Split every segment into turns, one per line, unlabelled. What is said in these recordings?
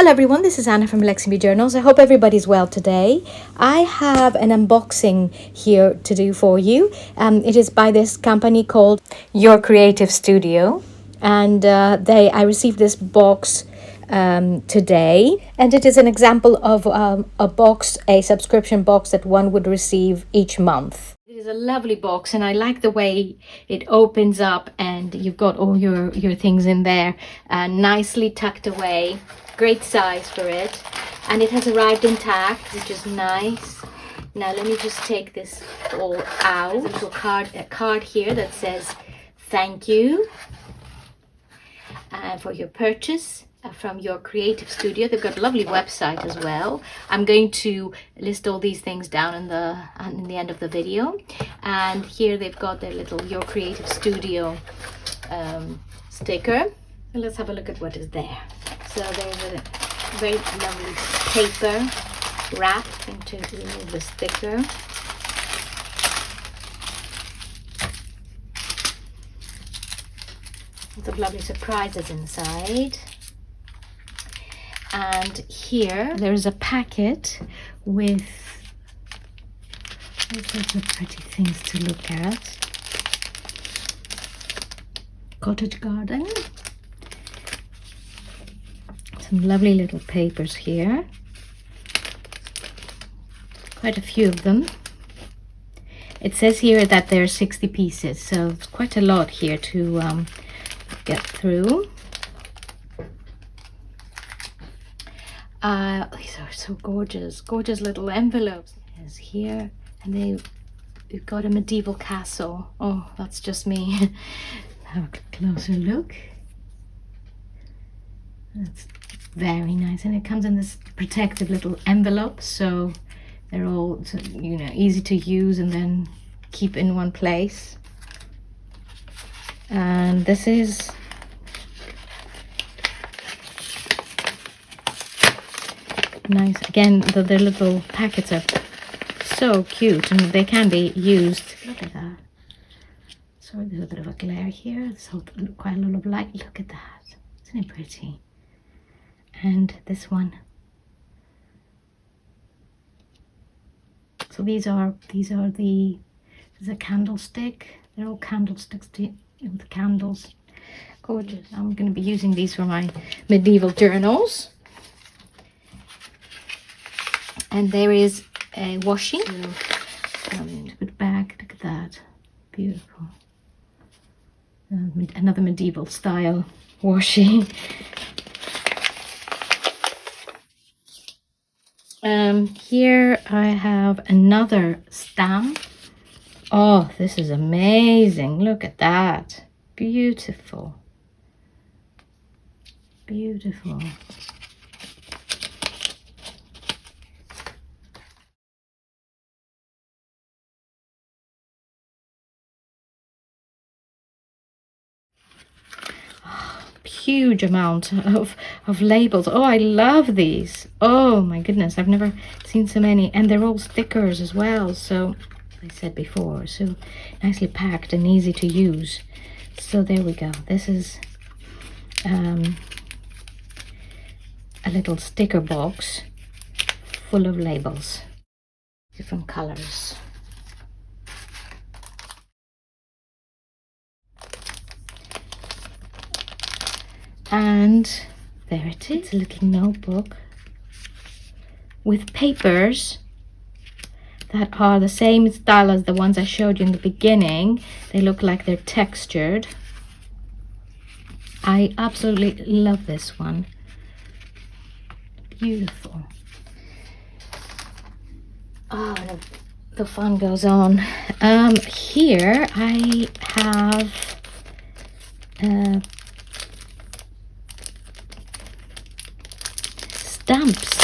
Hello everyone, this is Anna from LeximbueJournals. I hope everybody's well today. I have an unboxing here to do for you. It is by this company called YourCreativeStudio, and I received this box today, and it is an example of a subscription box that one would receive each month. It is a lovely box, and I like the way it opens up and you've got all your things in there nicely tucked away. Great size for it, and it has arrived intact, which is nice. Now let me just take this all out. There's a card here that says thank you for your purchase from YourCreativeStudio. They've got a lovely website as well. I'm going to list all these things down in the end of the video. And here they've got their little YourCreativeStudio sticker. And let's have a look at what is there. So there's a very lovely paper wrap to remove the sticker. Lots of lovely surprises inside. And here there's a packet with all sorts of pretty things to look at. Cottage garden. Some lovely little papers here. Quite a few of them. It says here that there are 60 pieces, so it's quite a lot here to get through. These are so gorgeous, gorgeous little envelopes. There's here, and we've got a medieval castle. Oh, that's just me. Have a closer look. That's very nice, and it comes in this protective little envelope, so they're all, easy to use and then keep in one place. And this is nice. Again, the little packets are so cute, and they can be used. Look at that. Sorry, there's a bit of a glare here. There's quite a lot of light. Look at that. Isn't it pretty? And this one. So there's a candlestick. They're all candlesticks with candles. Gorgeous. I'm going to be using these for my medieval journals. And there is a washi. Good bag. Look at that. Beautiful. Another medieval style washi. Here I have another stamp. Oh, this is amazing. Look at that. Beautiful. Beautiful. Huge amount of labels. Oh, I love these. Oh my goodness, I've never seen so many, and they're all stickers as well, so as I said before, so nicely packed and easy to use. So there we go. This is a little sticker box full of labels, different colors. And there it is, a little notebook with papers that are the same style as the ones I showed you in the beginning. They look like they're textured. I absolutely love this one. Beautiful. Oh, the fun goes on. Here I have stamps,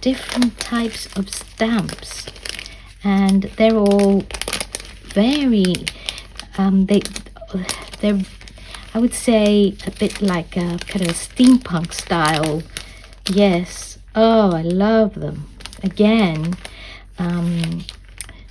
different types of stamps, and they're all very they're I would say a bit like a kind of a steampunk style. Yes. Oh, I love them. Again,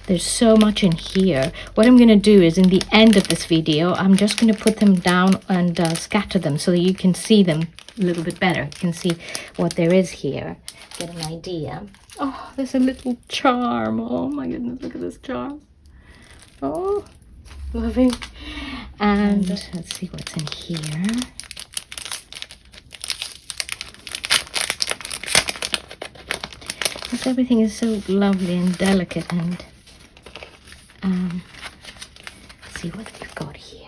there's so much in here. What I'm going to do is in the end of this video, I'm just going to put them down and scatter them so that you can see them little bit better. You can see what there is here, get an idea. Oh, there's a little charm. Oh my goodness, look at this charm. Oh, lovely. And let's see what's in here. Because everything is so lovely and delicate, and let's see what we've got here.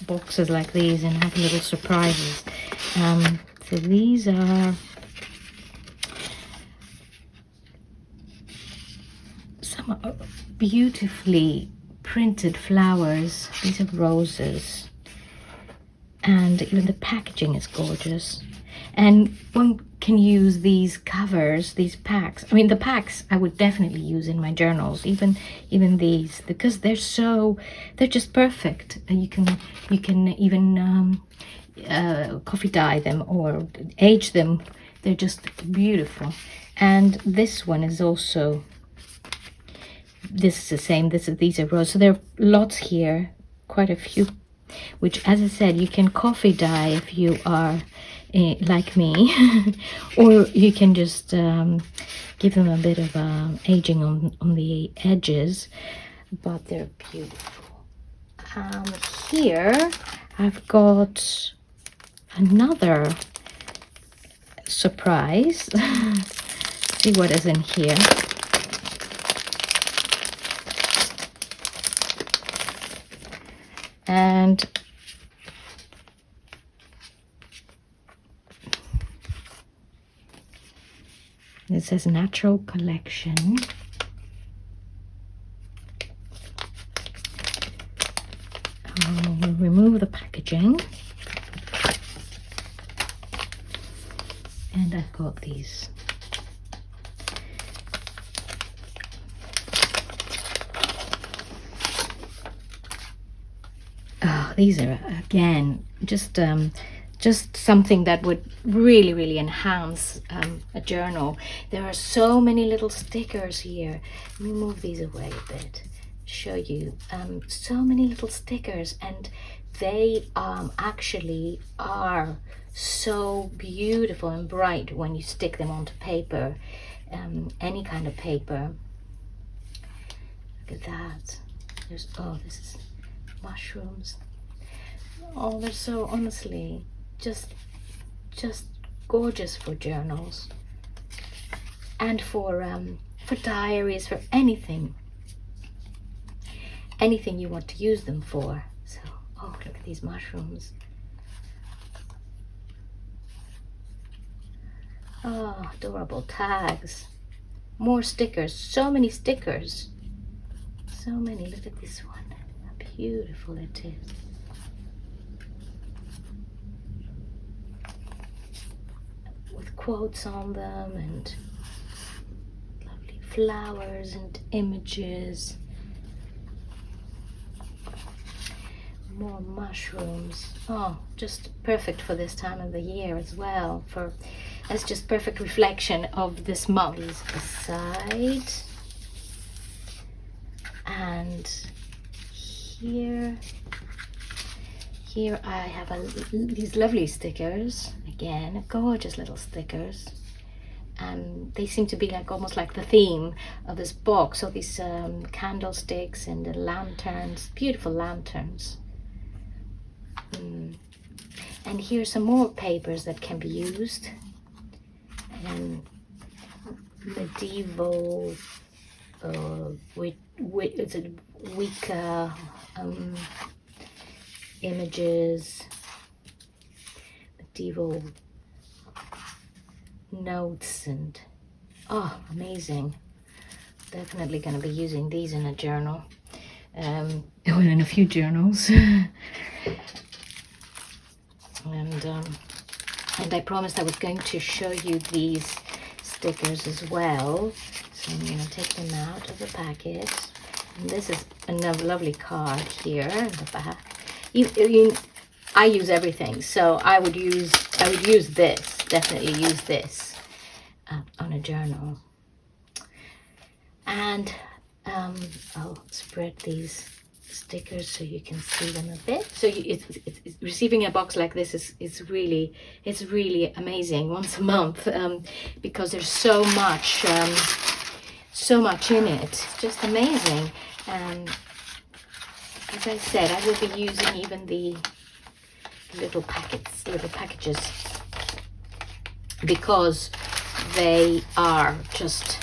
Boxes like these and have little surprises. So these are some beautifully printed flowers. These are roses, and even the packaging is gorgeous. And one can use these covers, these packs. I mean, the packs I would definitely use in my journals, even these, because they're just perfect. You can even coffee dye them or age them. They're just beautiful. And this one is also, this is the same. These are roses. So there are lots here, quite a few, which, as I said, you can coffee dye if you are like me, or you can just give them a bit of aging on the edges, but they're beautiful. Here I've got another surprise. See what is in here. And it says Natural Collection. We'll remove the packaging. And I've got these. Oh, these are, again, just something that would really enhance a journal. There are so many little stickers here. Let me move these away a bit, show you. So many little stickers, and they actually are so beautiful and bright when you stick them onto paper, any kind of paper. Look at that. There's, oh, this is mushrooms. Oh, they're so, honestly, just gorgeous for journals and for diaries, for anything you want to use them for. So, oh, look at these mushrooms. Oh, adorable tags. More stickers. So many stickers. So many. Look at this one. How beautiful it is. With quotes on them and lovely flowers and images. More mushrooms. Oh, just perfect for this time of the year as well. That's just perfect reflection of this month. Aside. And here I have these lovely stickers. Again, gorgeous little stickers. They seem to be like almost like the theme of this box. So these candlesticks and the lanterns, beautiful lanterns. And here's some more papers that can be used. And medieval, it's a Wicca images, medieval notes, and oh, amazing. Definitely going to be using these in a journal, or in a few journals. And I promised I was going to show you these stickers as well. So I'm going to take them out of the packet. And this is another lovely card here in the back. I use everything, so I would use this, definitely use this on a journal. And I'll spread these stickers so you can see them a bit. So it's receiving a box like this is really amazing once a month, because there's so much in it. It's just amazing. As I said, I will be using even the little packages, because they are just,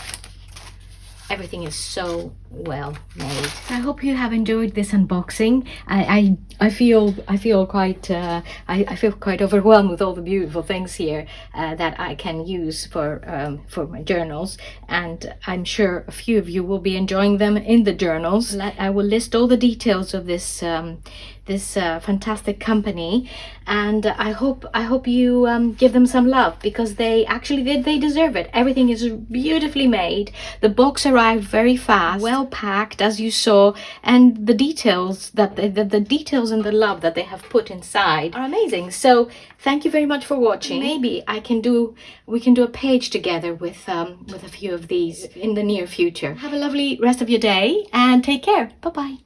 everything is so well made. I hope you have enjoyed this unboxing. I feel quite overwhelmed with all the beautiful things here that I can use for my journals, and I'm sure a few of you will be enjoying them in the journals. I will list all the details of this fantastic company, and I hope you give them some love, because they deserve it. Everything is beautifully made. The box arrived very fast, well packed, as you saw, and the details the details and the love that they have put inside are amazing. So thank you very much for watching. Maybe we can do a page together with a few of these in the near future. Have a lovely rest of your day and take care. Bye bye.